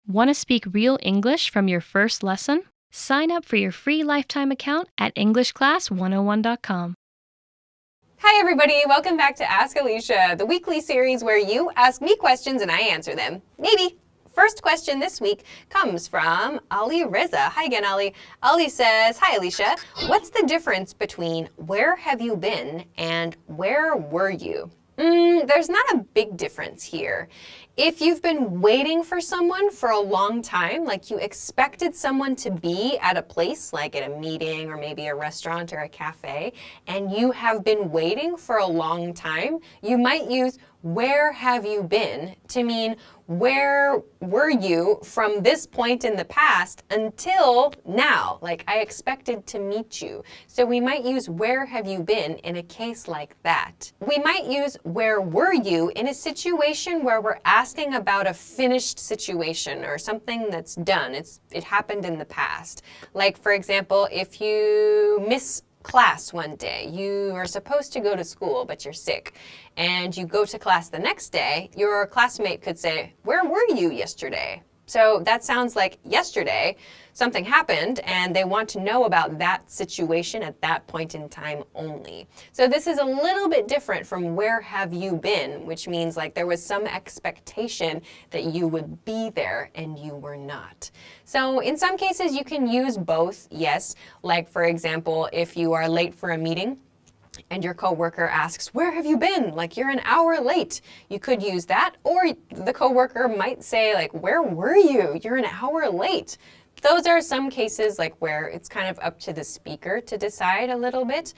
Want to speak real English from your first lesson? Sign up for your free lifetime account at EnglishClass101.com. Hi everybody, welcome back to Ask Alisha, the weekly series where you ask me questions and I answer them. Maybe. First question this week comes from Ali Reza. Hi again, Ali. Ali says, hi Alisha, what's the difference between where have you been and where were you? There's not a big difference here. If you've been waiting for someone for a long time, like you expected someone to be at a place, like at a meeting or maybe a restaurant or a cafe, and you have been waiting for a long time, you might use where have you been to mean where were you from this point in the past until now? Like I expected to meet you. So we might use where have you been in a case like that. We might use where were you in a situation where we're asking about a finished situation or something that's done. It happened in the past. Like for example, if you miss class one day, you are supposed to go to school, but you're sick, and you go to class the next day, your classmate could say, where were you yesterday? So that sounds like yesterday something happened and they want to know about that situation at that point in time only. So this is a little bit different from where have you been, which means like there was some expectation that you would be there and you were not. So in some cases you can use both, yes. Like for example, if you are late for a meeting, and your coworker asks, where have you been? Like you're an hour late. You could use that. Or the coworker might say like, where were you? You're an hour late. Those are some cases like where it's kind of up to the speaker to decide a little bit.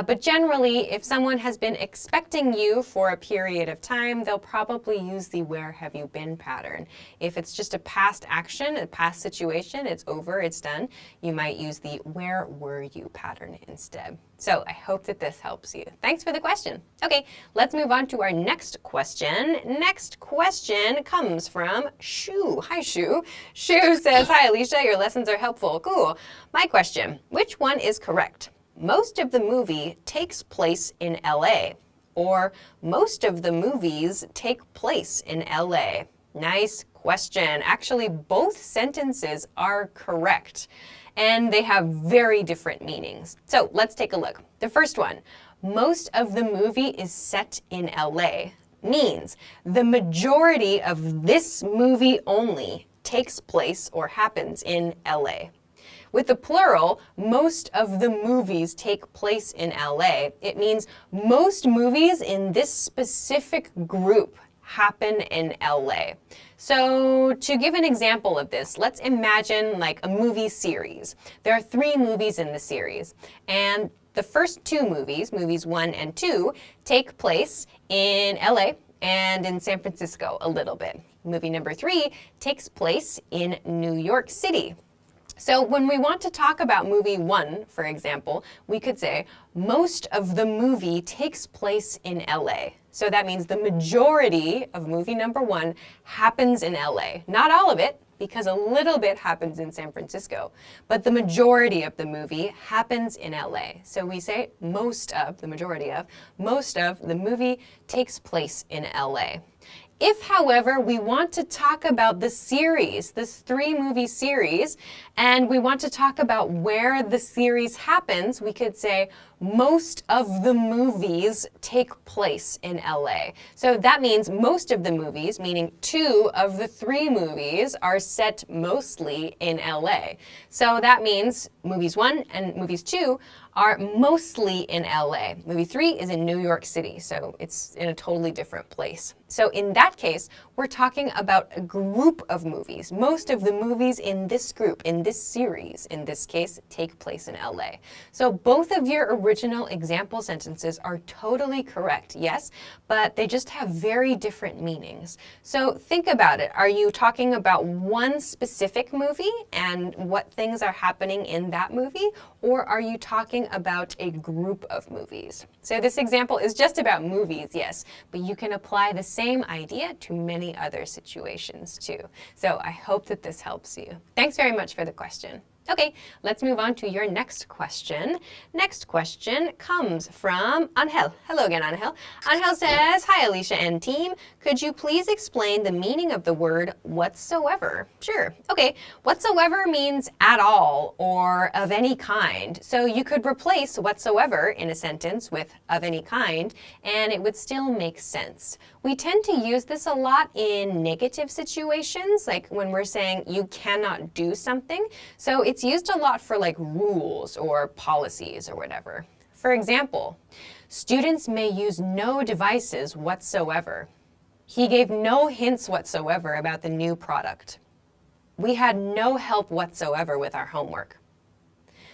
But generally, if someone has been expecting you for a period of time, they'll probably use the where have you been pattern. If it's just a past action, a past situation, it's over, it's done, you might use the where were you pattern instead. So I hope that this helps you. Thanks for the question. Okay, let's move on to our next question. Next question comes from Shu. Hi, Shu. Shu says, hi, Alisha, your lessons are helpful. Cool. My question, which one is correct? Most of the movie takes place in LA, or most of the movies take place in LA. Nice question. Actually, both sentences are correct, and they have very different meanings. So let's take a look. The first one, most of the movie is set in LA, means the majority of this movie only takes place or happens in LA. With the plural, most of the movies take place in LA, it means most movies in this specific group happen in LA. So to give an example of this, let's imagine like a movie series. There are 3 movies in the series, and the first 2 movies, movies 1 and 2, take place in LA and in San Francisco a little bit. Movie number 3 takes place in New York City. So when we want to talk about movie 1, for example, we could say most of the movie takes place in LA. So that means the majority of movie number 1 happens in LA. Not all of it, because a little bit happens in San Francisco, but the majority of the movie happens in LA. So we say most of, the majority of, most of the movie takes place in LA. If, however, we want to talk about the series, this 3-movie series, and we want to talk about where the series happens, we could say most of the movies take place in LA. So that means most of the movies, meaning 2 of the 3 movies, are set mostly in LA. So that means movies 1 and movies 2 are mostly in LA. Movie 3 is in New York City, so it's in a totally different place. So in that case, we're talking about a group of movies. Most of the movies in this group, in this series, in this case, take place in LA. So both of your original example sentences are totally correct, yes, but they just have very different meanings. So think about it. Are you talking about one specific movie and what things are happening in that movie? Or are you talking about a group of movies? So this example is just about movies, yes, but you can apply the same idea to many other situations too. So I hope that this helps you. Thanks very much for the question. Okay, let's move on to your next question. Next question comes from Angel. Hello again, Angel. Angel says, "Hi, Alicia and team. Could you please explain the meaning of the word whatsoever?" Sure. Okay, whatsoever means at all or of any kind. So you could replace whatsoever in a sentence with of any kind, and it would still make sense. We tend to use this a lot in negative situations, like when we're saying you cannot do something. So it's used a lot for like rules or policies or whatever. For example, students may use no devices whatsoever. He gave no hints whatsoever about the new product. We had no help whatsoever with our homework.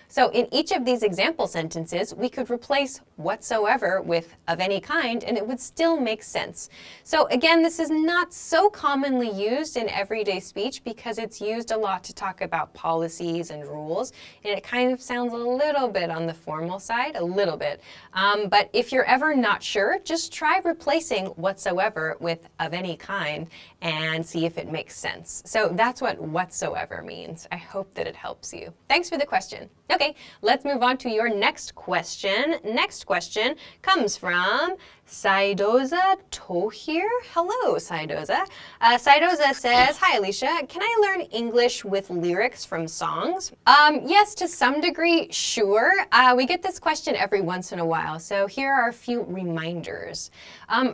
So in each of these example sentences, we could replace whatsoever with of any kind, and it would still make sense. So again, this is not so commonly used in everyday speech because it's used a lot to talk about policies and rules, and it kind of sounds a little bit on the formal side, a little bit. But if you're ever not sure, just try replacing whatsoever with of any kind and see if it makes sense. So that's what whatsoever means. I hope that it helps you. Thanks for the question. Okay, let's move on to your next question. Next question comes from Saidoza Tohir. Hello, Saidoza. Saidoza says, "Hi, Alicia. Can I learn English with lyrics from songs?" Yes, to some degree, sure. We get this question every once in a while, so here are a few reminders.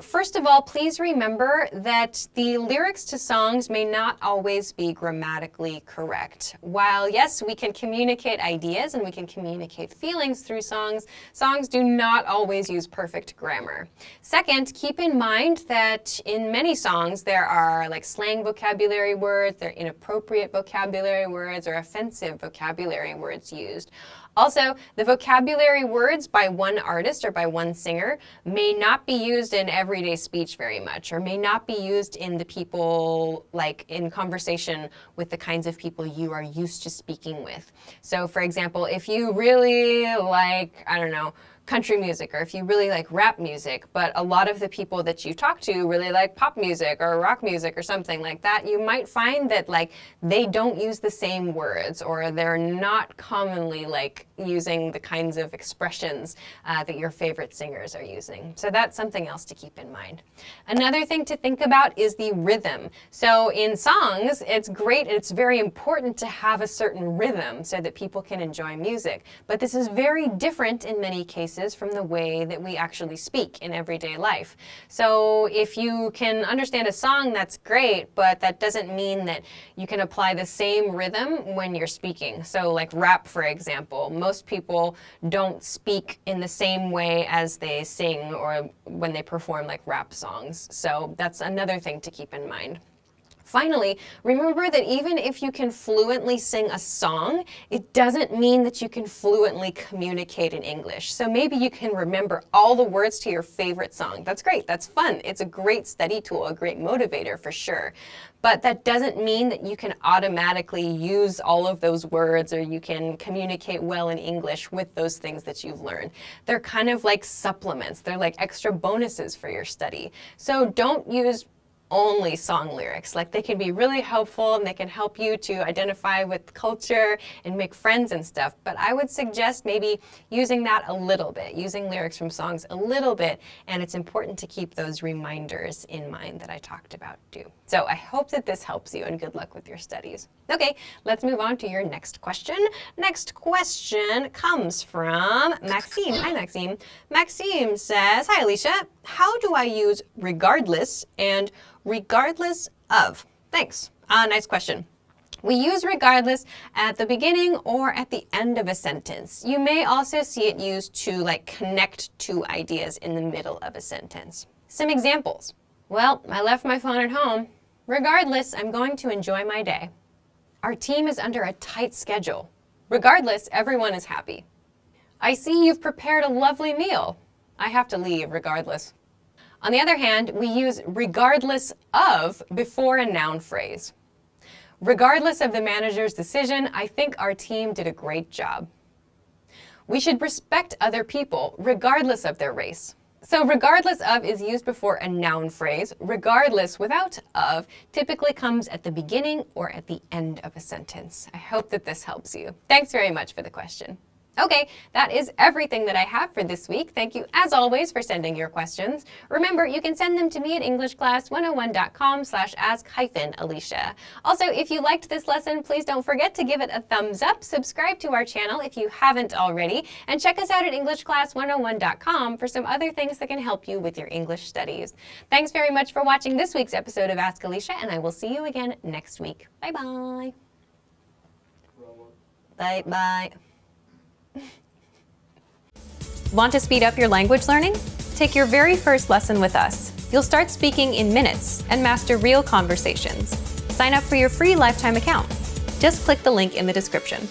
First of all, please remember that the lyrics to songs may not always be grammatically correct. While, yes, we can communicate ideas and we can communicate feelings through songs, songs do not always use perfect grammar. Second, keep in mind that in many songs there are like slang vocabulary words, there are inappropriate vocabulary words, or offensive vocabulary words used. Also, the vocabulary words by one artist or by one singer may not be used in everyday speech very much, or may not be used in the people, like in conversation with the kinds of people you are used to speaking with. So for example, if you really like, I don't know, country music, or if you really like rap music, but a lot of the people that you talk to really like pop music or rock music or something like that, you might find that like they don't use the same words, or they're not commonly like using the kinds of expressions that your favorite singers are using. So that's something else to keep in mind. Another thing to think about is the rhythm. So in songs, it's great, it's very important to have a certain rhythm so that people can enjoy music. But this is very different in many cases from the way that we actually speak in everyday life. So if you can understand a song, that's great, but that doesn't mean that you can apply the same rhythm when you're speaking. So like rap, for example, most people don't speak in the same way as they sing or when they perform like rap songs. So that's another thing to keep in mind. Finally, remember that even if you can fluently sing a song, it doesn't mean that you can fluently communicate in English. So maybe you can remember all the words to your favorite song. That's great, that's fun. It's a great study tool, a great motivator for sure. But that doesn't mean that you can automatically use all of those words, or you can communicate well in English with those things that you've learned. They're kind of like supplements. They're like extra bonuses for your study. So don't use only song lyrics. Like, they can be really helpful and they can help you to identify with culture and make friends and stuff. But I would suggest maybe using that a little bit, using lyrics from songs a little bit. And it's important to keep those reminders in mind that I talked about too. So I hope that this helps you, and good luck with your studies. Okay, let's move on to your next question. Next question comes from Maxime. Hi, Maxime. Maxime says, "Hi, Alicia. How do I use regardless and regardless of?" Thanks. Nice question. We use regardless at the beginning or at the end of a sentence. You may also see it used to like connect two ideas in the middle of a sentence. Some examples. Well, I left my phone at home. Regardless, I'm going to enjoy my day. Our team is under a tight schedule. Regardless, everyone is happy. I see you've prepared a lovely meal. I have to leave regardless. On the other hand, we use regardless of before a noun phrase. Regardless of the manager's decision, I think our team did a great job. We should respect other people regardless of their race. So regardless of is used before a noun phrase. Regardless without of typically comes at the beginning or at the end of a sentence. I hope that this helps you. Thanks very much for the question. Okay, that is everything that I have for this week. Thank you, as always, for sending your questions. Remember, you can send them to me at EnglishClass101.com/ask-Alisha. Also, if you liked this lesson, please don't forget to give it a thumbs up, subscribe to our channel if you haven't already, and check us out at EnglishClass101.com for some other things that can help you with your English studies. Thanks very much for watching this week's episode of Ask Alisha, and I will see you again next week. Bye-bye. Bye-bye. Want to speed up your language learning? Take your very first lesson with us. You'll start speaking in minutes and master real conversations. Sign up for your free lifetime account. Just click the link in the description.